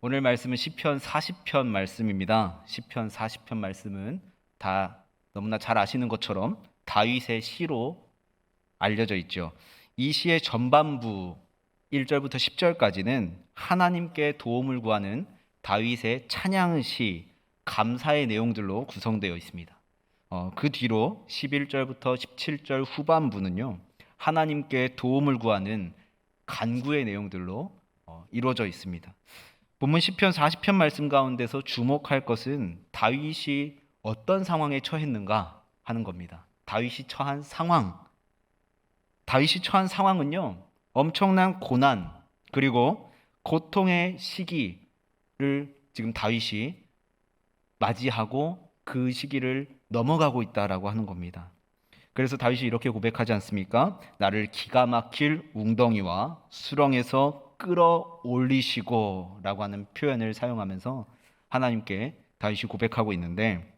오늘 말씀은 시편 40편 말씀입니다. 시편 40편 말씀은 다 너무나 잘 아시는 것처럼 다윗의 시로 알려져 있죠. 이 시의 전반부 1절부터 10절까지는 하나님께 도움을 구하는 다윗의 찬양시, 감사의 내용들로 구성되어 있습니다. 그 뒤로 11절부터 17절 후반부는요, 하나님께 도움을 구하는 간구의 내용들로 이루어져 있습니다. 본문 시편 40편 말씀 가운데서 주목할 것은 다윗이 어떤 상황에 처했는가 하는 겁니다. 다윗이 처한 상황은요, 엄청난 고난 그리고 고통의 시기를 지금 다윗이 맞이하고 그 시기를 넘어가고 있다라고 하는 겁니다. 그래서 다윗이 이렇게 고백하지 않습니까? 나를 기가 막힐 웅덩이와 수렁에서 끌어올리시고 라고 하는 표현을 사용하면서 하나님께 다윗이 고백하고 있는데,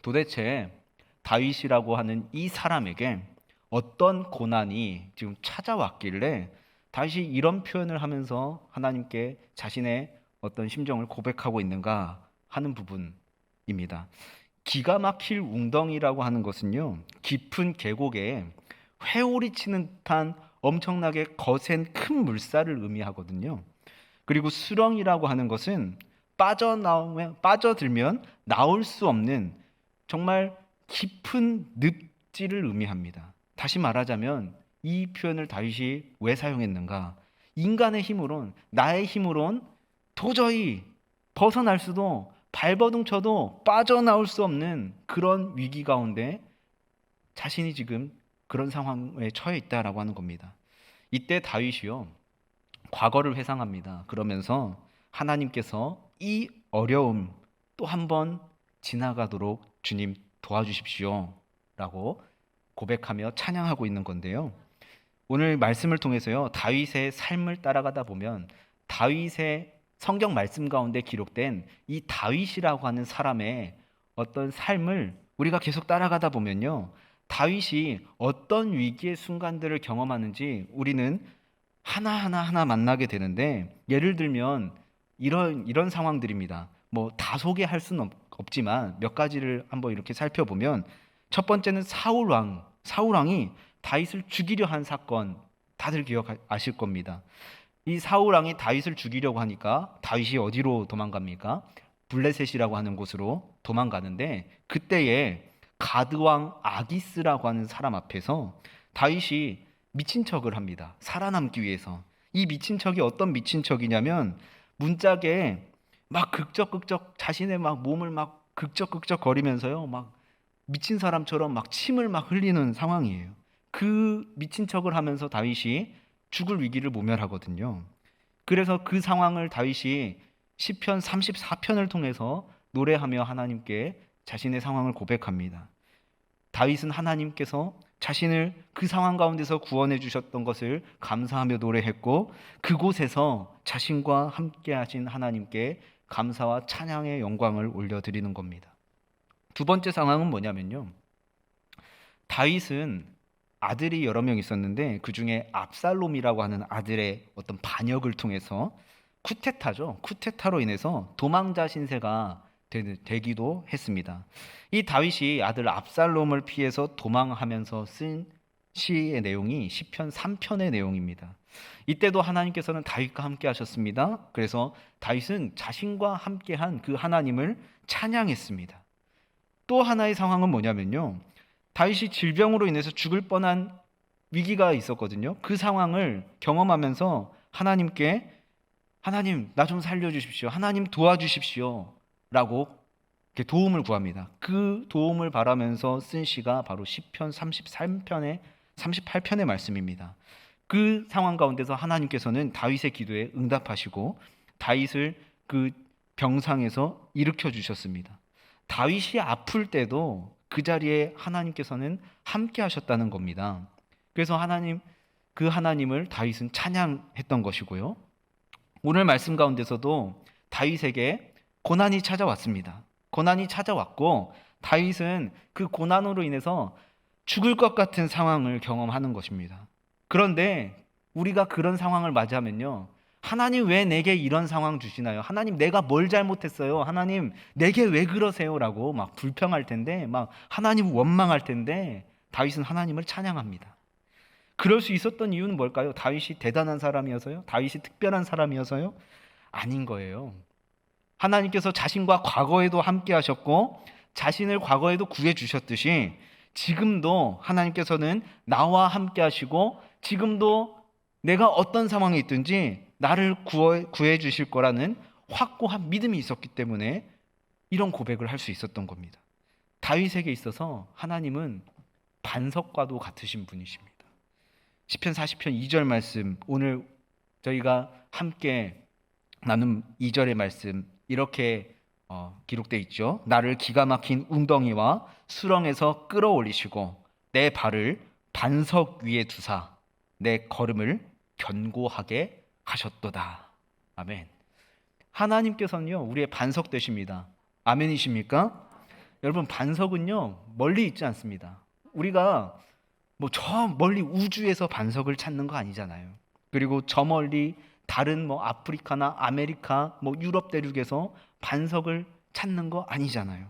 도대체 다윗이라고 하는 이 사람에게 어떤 고난이 지금 찾아왔길래 다윗이 이런 표현을 하면서 하나님께 자신의 어떤 심정을 고백하고 있는가 하는 부분입니다. 기가 막힐 웅덩이라고 하는 것은요, 깊은 계곡에 회오리 치는 듯한 엄청나게 거센 큰 물살을 의미하거든요. 그리고 수렁이라고 하는 것은 빠져들면 나올 수 없는 정말 깊은 늪지를 의미합니다. 다시 말하자면 이 표현을 다윗이 왜 사용했는가? 인간의 힘으론, 나의 힘으론 도저히 벗어날 수도, 발버둥 쳐도 빠져나올 수 없는 그런 위기 가운데 자신이 지금 그런 상황에 처해 있다라고 하는 겁니다. 이때 다윗이요, 과거를 회상합니다. 그러면서 하나님께서 이 어려움 또 한 번 지나가도록 주님 도와주십시오 라고 고백하며 찬양하고 있는 건데요. 오늘 말씀을 통해서요, 다윗의 삶을 따라가다 보면 다윗의 성경 말씀 가운데 기록된 이 다윗이라고 하는 사람의 어떤 삶을 우리가 계속 따라가다 보면요, 다윗이 어떤 위기의 순간들을 경험하는지 우리는 하나 만나게 되는데, 예를 들면 이런 상황들입니다. 뭐 다 소개할 수는 없지만 몇 가지를 한번 이렇게 살펴보면, 첫 번째는 사울 왕이 다윗을 죽이려 한 사건, 다들 기억하실 겁니다. 이 사울 왕이 다윗을 죽이려고 하니까 다윗이 어디로 도망갑니까? 블레셋이라고 하는 곳으로 도망가는데, 그때에 가드 왕 아기스라고 하는 사람 앞에서 다윗이 미친 척을 합니다. 살아남기 위해서. 이 미친 척이 어떤 미친 척이냐면, 문짝에 막 극적극적 자신의 막 몸을 막 극적극적 거리면서요, 막 미친 사람처럼 막 침을 막 흘리는 상황이에요. 그 미친 척을 하면서 다윗이 죽을 위기를 모면하거든요. 그래서 그 상황을 다윗이 시편 34편을 통해서 노래하며 하나님께 자신의 상황을 고백합니다. 다윗은 하나님께서 자신을 그 상황 가운데서 구원해 주셨던 것을 감사하며 노래했고, 그곳에서 자신과 함께 하신 하나님께 감사와 찬양의 영광을 올려드리는 겁니다. 두 번째 상황은 뭐냐면요, 다윗은 아들이 여러 명 있었는데 그 중에 압살롬이라고 하는 아들의 어떤 반역을 통해서 쿠데타로 인해서 도망자 신세가 되기도 했습니다. 이 다윗이 아들 압살롬을 피해서 도망하면서 쓴 시의 내용이 시편 3편의 내용입니다. 이때도 하나님께서는 다윗과 함께 하셨습니다. 그래서 다윗은 자신과 함께한 그 하나님을 찬양했습니다. 또 하나의 상황은 뭐냐면요, 다윗이 질병으로 인해서 죽을 뻔한 위기가 있었거든요. 그 상황을 경험하면서 하나님께, 하나님 나 좀 살려주십시오, 하나님 도와주십시오 라고 이렇게 도움을 구합니다. 그 도움을 바라면서 쓴 시가 바로 시편 38편의 말씀입니다. 그 상황 가운데서 하나님께서는 다윗의 기도에 응답하시고 다윗을 그 병상에서 일으켜 주셨습니다. 다윗이 아플 때도 그 자리에 하나님께서는 함께 하셨다는 겁니다. 그래서 그 하나님을 다윗은 찬양했던 것이고요. 오늘 말씀 가운데서도 다윗에게 고난이 찾아왔습니다. 고난이 찾아왔고 다윗은 그 고난으로 인해서 죽을 것 같은 상황을 경험하는 것입니다. 그런데 우리가 그런 상황을 맞이하면요, 하나님 왜 내게 이런 상황 주시나요? 하나님 내가 뭘 잘못했어요? 하나님 내게 왜 그러세요? 라고 막 불평할 텐데, 막 하나님 원망할 텐데, 다윗은 하나님을 찬양합니다. 그럴 수 있었던 이유는 뭘까요? 다윗이 대단한 사람이어서요? 다윗이 특별한 사람이어서요? 아닌 거예요. 하나님께서 자신과 과거에도 함께 하셨고 자신을 과거에도 구해 주셨듯이 지금도 하나님께서는 나와 함께 하시고 지금도 내가 어떤 상황에 있든지 나를 구해 주실 거라는 확고한 믿음이 있었기 때문에 이런 고백을 할 수 있었던 겁니다. 다윗에게 있어서 하나님은 반석과도 같으신 분이십니다. 시편 40편 2절 말씀, 오늘 저희가 함께 나눈 2절의 말씀 이렇게 기록되어 있죠. 나를 기가 막힌 웅덩이와 수렁에서 끌어올리시고 내 발을 반석 위에 두사 내 걸음을 견고하게 하셨도다. 아멘. 하나님께서는요 우리의 반석 되십니다. 아멘이십니까? 여러분, 반석은요 멀리 있지 않습니다. 우리가 뭐 저 멀리 우주에서 반석을 찾는 거 아니잖아요. 그리고 저 멀리 다른 뭐 아프리카나 아메리카 뭐 유럽 대륙에서 반석을 찾는 거 아니잖아요.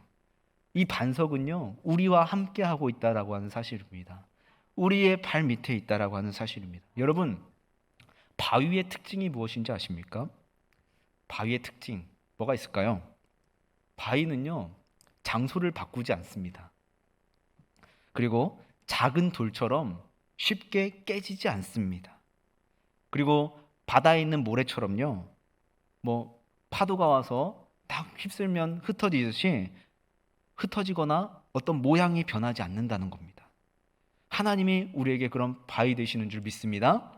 이 반석은요 우리와 함께 하고 있다라고 하는 사실입니다. 우리의 발 밑에 있다라고 하는 사실입니다. 여러분, 바위의 특징이 무엇인지 아십니까? 바위의 특징 뭐가 있을까요? 바위는요 장소를 바꾸지 않습니다. 그리고 작은 돌처럼 쉽게 깨지지 않습니다. 그리고 바다에 있는 모래처럼요, 뭐 파도가 와서 딱 휩쓸면 흩어지듯이 흩어지거나 어떤 모양이 변하지 않는다는 겁니다. 하나님이 우리에게 그런 바위 되시는 줄 믿습니다.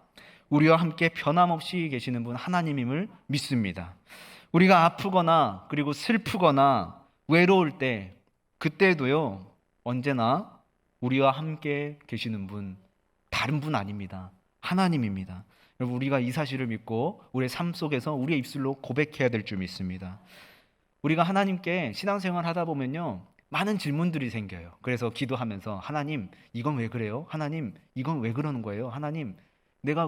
우리와 함께 변함없이 계시는 분 하나님임을 믿습니다. 우리가 아프거나 그리고 슬프거나 외로울 때 그때도요 언제나 우리와 함께 계시는 분 다른 분 아닙니다. 하나님입니다. 여러분, 우리가 이 사실을 믿고 우리의 삶 속에서 우리의 입술로 고백해야 될 줄 믿습니다. 우리가 하나님께 신앙생활 하다 보면요 많은 질문들이 생겨요. 그래서 기도하면서 하나님 이건 왜 그래요? 하나님 이건 왜 그러는 거예요? 하나님 내가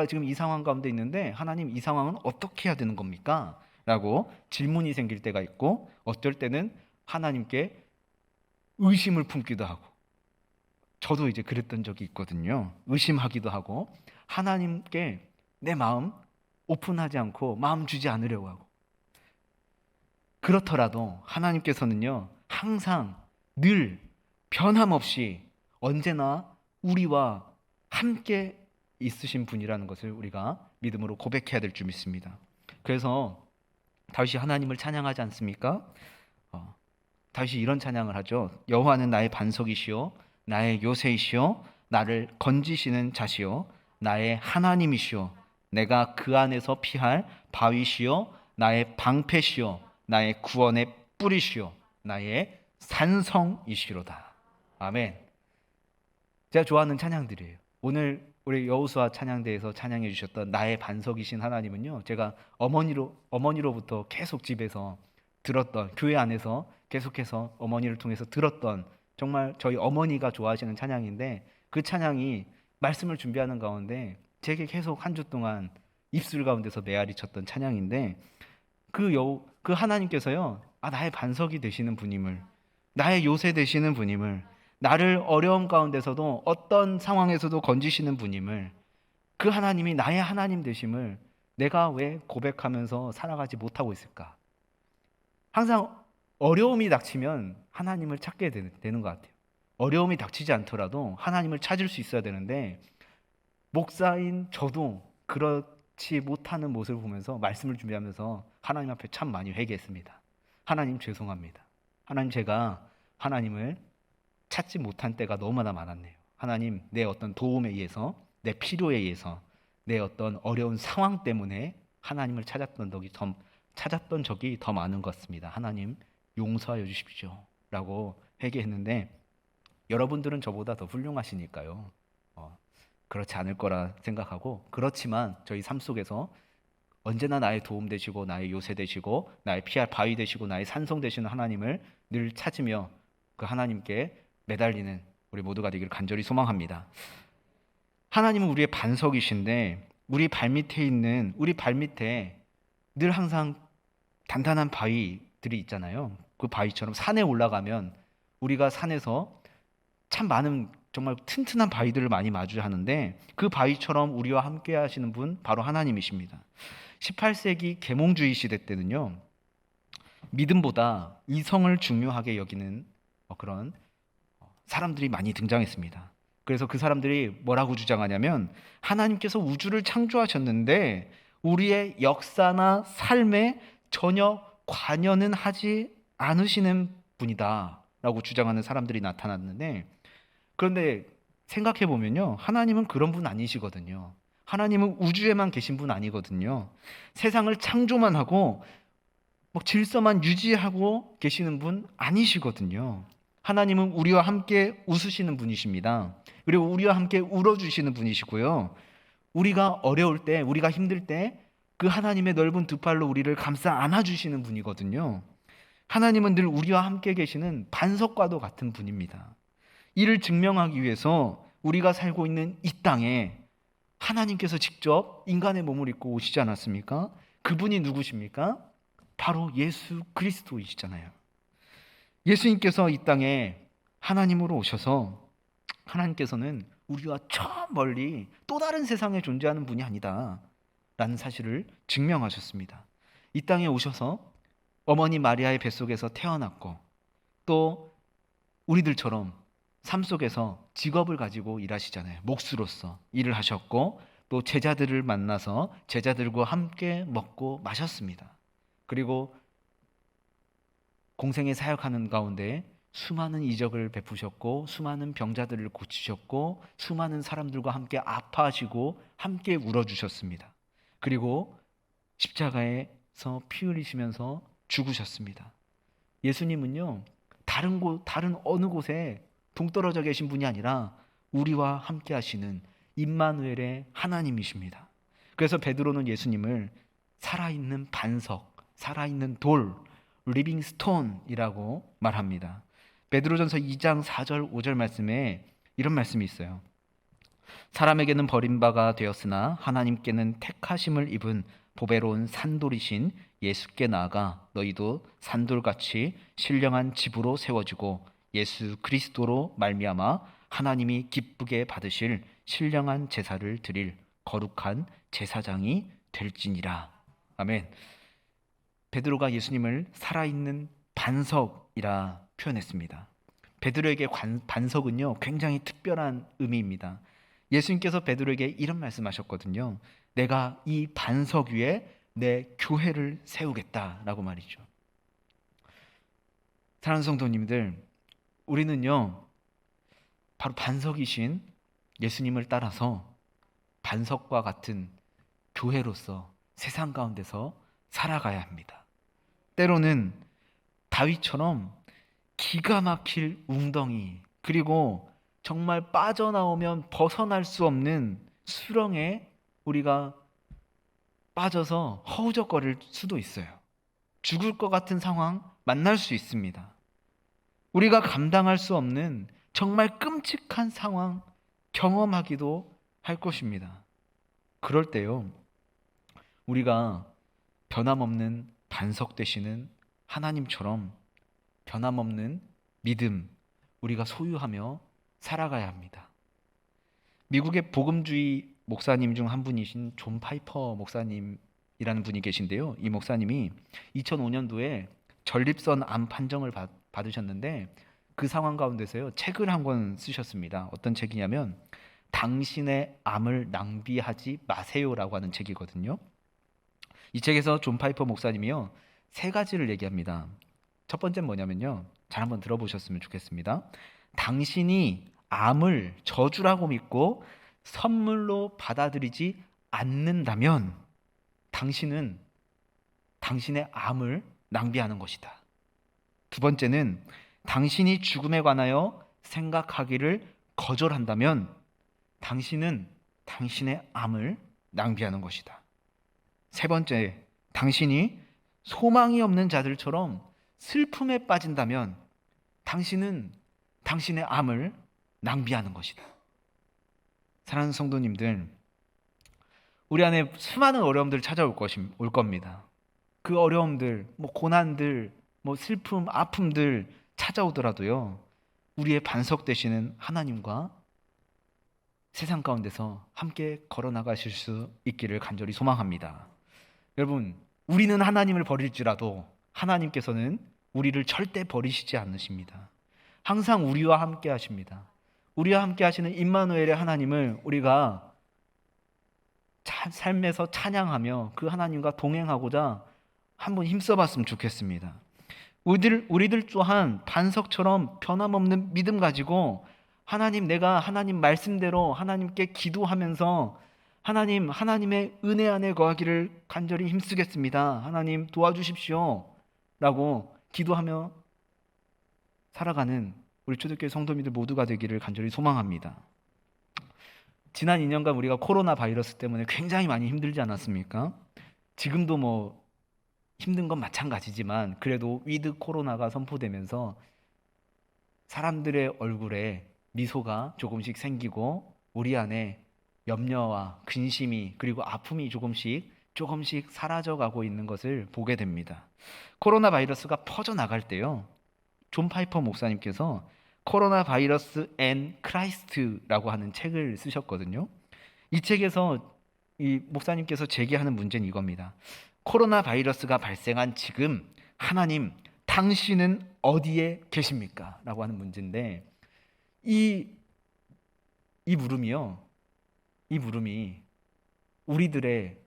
지금 이 상황 가운데 있는데 하나님 이 상황은 어떻게 해야 되는 겁니까? 라고 질문이 생길 때가 있고 어떨 때는 하나님께 의심을 품기도 하고 저도 이제 그랬던 적이 있거든요. 의심하기도 하고 하나님께 내 마음 오픈하지 않고 마음 주지 않으려고 하고 그렇더라도 하나님께서는요 항상 늘 변함없이 언제나 우리와 함께 있으신 분이라는 것을 우리가 믿음으로 고백해야 될 줄 믿습니다. 그래서 다윗이 하나님을 찬양하지 않습니까? 다윗이 이런 찬양을 하죠. 여호와는 나의 반석이시요 나의 요새이시요 나를 건지시는 자시요 나의 하나님이시요 내가 그 안에서 피할 바위시요 나의 방패시요 나의 구원의 뿌리시요 나의 산성이시로다. 아멘. 제가 좋아하는 찬양들이에요. 오늘 우리 여호수아 찬양대에서 찬양해 주셨던 나의 반석이신 하나님은요 제가 어머니로부터 계속 집에서 들었던, 교회 안에서 계속해서 어머니를 통해서 들었던 정말 저희 어머니가 좋아하시는 찬양인데 그 찬양이 말씀을 준비하는 가운데 제게 계속 한 주 동안 입술 가운데서 메아리 쳤던 찬양인데 그 하나님께서요 나의 반석이 되시는 분임을, 나의 요새 되시는 분임을, 나를 어려움 가운데서도 어떤 상황에서도 건지시는 분임을, 그 하나님이 나의 하나님 되심을 내가 왜 고백하면서 살아가지 못하고 있을까? 항상 어려움이 닥치면 하나님을 찾게 되는 것 같아요. 어려움이 닥치지 않더라도 하나님을 찾을 수 있어야 되는데 목사인 저도 그렇지 못하는 모습을 보면서 말씀을 준비하면서 하나님 앞에 참 많이 회개했습니다. 하나님 죄송합니다. 하나님 제가 하나님을 찾지 못한 때가 너무나 많았네요. 하나님 내 어떤 도움에 의해서 내 필요에 의해서 내 어떤 어려운 상황 때문에 하나님을 찾았던 적이 더 많은 것 같습니다. 하나님 용서하여 주십시오 라고 회개했는데 여러분들은 저보다 더 훌륭하시니까요 그렇지 않을 거라 생각하고, 그렇지만 저희 삶 속에서 언제나 나의 도움 되시고 나의 요새 되시고 나의 피할 바위 되시고 나의 산성 되시는 하나님을 늘 찾으며 그 하나님께 매달리는 우리 모두가 되기를 간절히 소망합니다. 하나님은 우리의 반석이신데 우리 발밑에 있는 우리 발밑에 늘 항상 단단한 바위들이 있잖아요. 그 바위처럼 산에 올라가면 우리가 산에서 참 많은 정말 튼튼한 바위들을 많이 마주하는데 그 바위처럼 우리와 함께 하시는 분 바로 하나님이십니다. 18세기 계몽주의 시대 때는요. 믿음보다 이성을 중요하게 여기는 그런 사람들이 많이 등장했습니다. 그래서 그 사람들이 뭐라고 주장하냐면 하나님께서 우주를 창조하셨는데 우리의 역사나 삶에 전혀 관여는 하지 않으시는 분이다 라고 주장하는 사람들이 나타났는데, 그런데 생각해 보면요, 하나님은 그런 분 아니시거든요. 하나님은 우주에만 계신 분 아니거든요. 세상을 창조만 하고 뭐 질서만 유지하고 계시는 분 아니시거든요. 하나님은 우리와 함께 웃으시는 분이십니다. 그리고 우리와 함께 울어주시는 분이시고요. 우리가 어려울 때, 우리가 힘들 때 그 하나님의 넓은 두 팔로 우리를 감싸 안아주시는 분이거든요. 하나님은 늘 우리와 함께 계시는 반석과도 같은 분입니다. 이를 증명하기 위해서 우리가 살고 있는 이 땅에 하나님께서 직접 인간의 몸을 입고 오시지 않았습니까? 그분이 누구십니까? 바로 예수 그리스도이시잖아요. 예수님께서 이 땅에 하나님으로 오셔서 하나님께서는 우리와 저 멀리 또 다른 세상에 존재하는 분이 아니다 라는 사실을 증명하셨습니다. 이 땅에 오셔서 어머니 마리아의 뱃속에서 태어났고 또 우리들처럼 삶 속에서 직업을 가지고 일하시잖아요. 목수로서 일을 하셨고 또 제자들을 만나서 제자들과 함께 먹고 마셨습니다. 그리고 공생의 사역하는 가운데 수많은 이적을 베푸셨고 수많은 병자들을 고치셨고 수많은 사람들과 함께 아파하시고 함께 울어주셨습니다. 그리고 십자가에서 피 흘리시면서 죽으셨습니다. 예수님은요, 다른 어느 곳에 동떨어져 계신 분이 아니라 우리와 함께 하시는 임마누엘의 하나님이십니다. 그래서 베드로는 예수님을 살아있는 반석, 살아있는 돌, 리빙 스톤이라고 말합니다. 베드로전서 2장 4절 5절 말씀에 이런 말씀이 있어요. 사람에게는 버림바가 되었으나 하나님께는 택하심을 입은 보배로운 산돌이신 예수께 나아가 너희도 산돌같이 신령한 집으로 세워지고 예수 그리스도로 말미암아 하나님이 기쁘게 받으실 신령한 제사를 드릴 거룩한 제사장이 될지니라. 아멘. 베드로가 예수님을 살아있는 반석이라 표현했습니다. 베드로에게 반석은요, 굉장히 특별한 의미입니다. 예수님께서 베드로에게 이런 말씀하셨거든요. 내가 이 반석 위에 내 교회를 세우겠다라고 말이죠. 사랑하는 성도님들, 우리는요, 바로 반석이신 예수님을 따라서 반석과 같은 교회로서 세상 가운데서 살아가야 합니다. 때로는 다윗처럼 기가 막힐 웅덩이, 그리고 정말 빠져나오면 벗어날 수 없는 수렁에 우리가 빠져서 허우적거릴 수도 있어요. 죽을 것 같은 상황 만날 수 있습니다. 우리가 감당할 수 없는 정말 끔찍한 상황 경험하기도 할 것입니다. 그럴 때요, 우리가 변함없는 반석 되시는 하나님처럼 변함없는 믿음 우리가 소유하며 살아가야 합니다. 미국의 복음주의 목사님 중 한 분이신 존 파이퍼 목사님이라는 분이 계신데요. 이 목사님이 2005년도에 전립선 암 판정을 받으셨는데 그 상황 가운데서요, 책을 한 권 쓰셨습니다. 어떤 책이냐면 당신의 암을 낭비하지 마세요라고 하는 책이거든요. 이 책에서 존 파이퍼 목사님이요, 세 가지를 얘기합니다. 첫 번째는 뭐냐면요, 잘 한번 들어보셨으면 좋겠습니다. 당신이 암을 저주라고 믿고 선물로 받아들이지 않는다면 당신은 당신의 암을 낭비하는 것이다. 두 번째는 당신이 죽음에 관하여 생각하기를 거절한다면 당신은 당신의 암을 낭비하는 것이다. 세 번째, 당신이 소망이 없는 자들처럼 슬픔에 빠진다면 당신은 당신의 암을 낭비하는 것이다. 사랑하는 성도님들, 우리 안에 수많은 어려움들 찾아올 올 겁니다. 그 어려움들, 뭐 고난들, 뭐 슬픔, 아픔들 찾아오더라도요. 우리의 반석 되시는 하나님과 세상 가운데서 함께 걸어 나가실 수 있기를 간절히 소망합니다. 여러분, 우리는 하나님을 버릴지라도 하나님께서는 우리를 절대 버리시지 않으십니다. 항상 우리와 함께 하십니다. 우리와 함께 하시는 임마누엘의 하나님을 우리가 삶에서 찬양하며 그 하나님과 동행하고자 한번 힘써봤으면 좋겠습니다. 우리들 또한 반석처럼 변함없는 믿음 가지고 하나님, 내가 하나님 말씀대로 하나님께 기도하면서 하나님의 은혜 안에 거하기를 간절히 힘쓰겠습니다. 하나님 도와주십시오. 라고 기도하며 살아가는 우리 초대교회 성도님들 모두가 되기를 간절히 소망합니다. 지난 2년간 우리가 코로나 바이러스 때문에 굉장히 많이 힘들지 않았습니까? 지금도 뭐 힘든 건 마찬가지지만 그래도 위드 코로나가 선포되면서 사람들의 얼굴에 미소가 조금씩 생기고 우리 안에 염려와 근심이 그리고 아픔이 조금씩 사라져가고 있는 것을 보게 됩니다. 코로나 바이러스가 퍼져나갈 때요. 존 파이퍼 목사님께서 코로나 바이러스 앤 크라이스트라고 하는 책을 쓰셨거든요. 이 책에서 이 목사님께서 제기하는 문제는 이겁니다. 코로나 바이러스가 발생한 지금 하나님, 당신은 어디에 계십니까? 라고 하는 문제인데 이 물음이요. 이 물음이 우리들의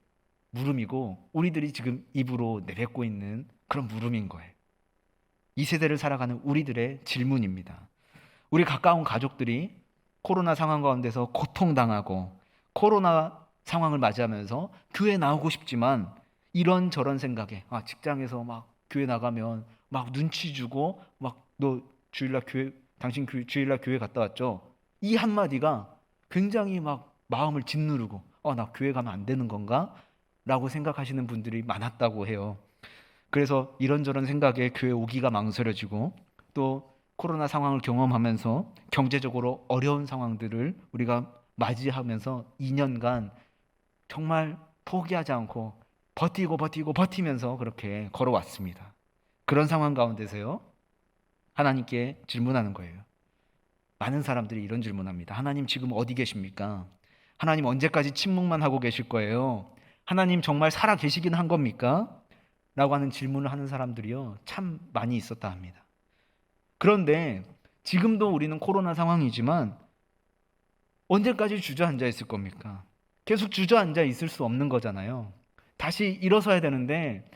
물음이고 우리들이 지금 입으로 내뱉고 있는 그런 물음인 거예요. 이 세대를 살아가는 우리들의 질문입니다. 우리 가까운 가족들이 코로나 상황 가운데서 고통당하고 코로나 상황을 맞이하면서 교회 나오고 싶지만 이런저런 생각에 직장에서 막 교회 나가면 막 눈치 주고 막 너 주일날 교회 당신 주일날 교회 갔다 왔죠? 이 한마디가 굉장히 막 마음을 짓누르고 나 교회 가면 안 되는 건가? 라고 생각하시는 분들이 많았다고 해요. 그래서 이런저런 생각에 교회 오기가 망설여지고 또 코로나 상황을 경험하면서 경제적으로 어려운 상황들을 우리가 맞이하면서 2년간 정말 포기하지 않고 버티면서 그렇게 걸어왔습니다. 그런 상황 가운데서요. 하나님께 질문하는 거예요. 많은 사람들이 이런 질문합니다. 하나님 지금 어디 계십니까? 하나님 언제까지 침묵만 하고 계실 거예요? 하나님 정말 살아 계시긴 한 겁니까? 라고 하는 질문을 하는 사람들이요. 참 많이 있었다 합니다. 그런데 지금도 우리는 코로나 상황이지만 언제까지 주저앉아 있을 겁니까? 계속 주저앉아 있을 수 없는 거잖아요. 다시 일어서야 되는데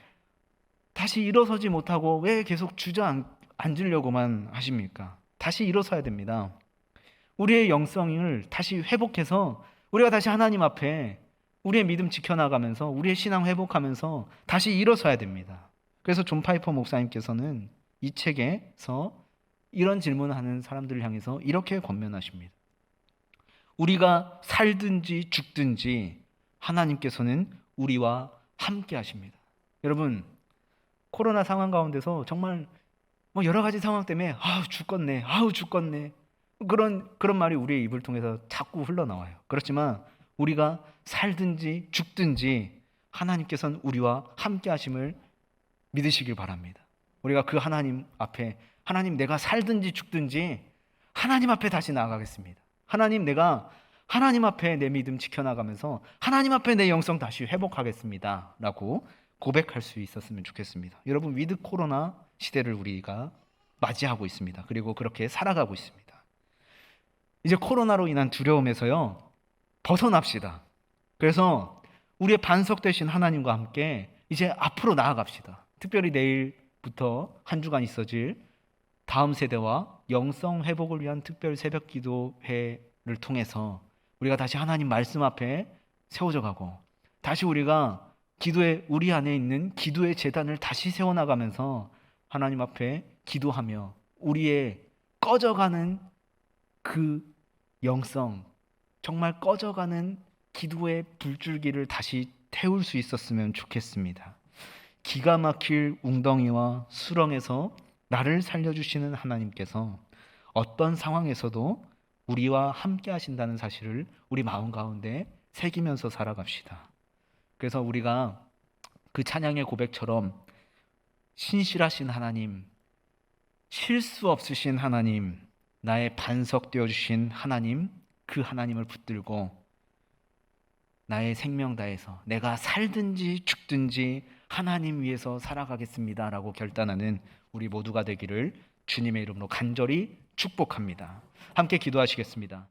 다시 일어서지 못하고 왜 계속 주저앉으려고만 하십니까? 다시 일어서야 됩니다. 우리의 영성을 다시 회복해서 우리가 다시 하나님 앞에 우리의 믿음 지켜나가면서 우리의 신앙 회복하면서 다시 일어서야 됩니다. 그래서 존 파이퍼 목사님께서는 이 책에서 이런 질문을 하는 사람들을 향해서 이렇게 권면하십니다. 우리가 살든지 죽든지 하나님께서는 우리와 함께 하십니다. 여러분, 코로나 상황 가운데서 정말 여러 가지 상황 때문에 죽겠네 그런 말이 우리의 입을 통해서 자꾸 흘러나와요. 그렇지만 우리가 살든지 죽든지 하나님께서는 우리와 함께 하심을 믿으시길 바랍니다. 우리가 그 하나님 앞에 하나님 내가 살든지 죽든지 하나님 앞에 다시 나아가겠습니다. 하나님 내가 하나님 앞에 내 믿음 지켜나가면서 하나님 앞에 내 영성 다시 회복하겠습니다 라고 고백할 수 있었으면 좋겠습니다. 여러분, 위드 코로나 시대를 우리가 맞이하고 있습니다. 그리고 그렇게 살아가고 있습니다. 이제 코로나로 인한 두려움에서요 벗어납시다. 그래서 우리의 반석 되신 하나님과 함께 이제 앞으로 나아갑시다. 특별히 내일부터 한 주간 있어질 다음 세대와 영성 회복을 위한 특별 새벽 기도회를 통해서 우리가 다시 하나님 말씀 앞에 세워져 가고 다시 우리가 우리 안에 있는 기도의 제단을 다시 세워나가면서 하나님 앞에 기도하며 우리의 꺼져가는 그 영성, 정말 꺼져가는 기도의 불줄기를 다시 태울 수 있었으면 좋겠습니다. 기가 막힐 웅덩이와 수렁에서 나를 살려주시는 하나님께서 어떤 상황에서도 우리와 함께 하신다는 사실을 우리 마음 가운데 새기면서 살아갑시다. 그래서 우리가 그 찬양의 고백처럼 신실하신 하나님, 실수 없으신 하나님, 나의 반석 되어주신 하나님, 그 하나님을 붙들고 나의 생명 다해서 내가 살든지 죽든지 하나님 위해서 살아가겠습니다 라고 결단하는 우리 모두가 되기를 주님의 이름으로 간절히 축복합니다. 함께 기도하시겠습니다.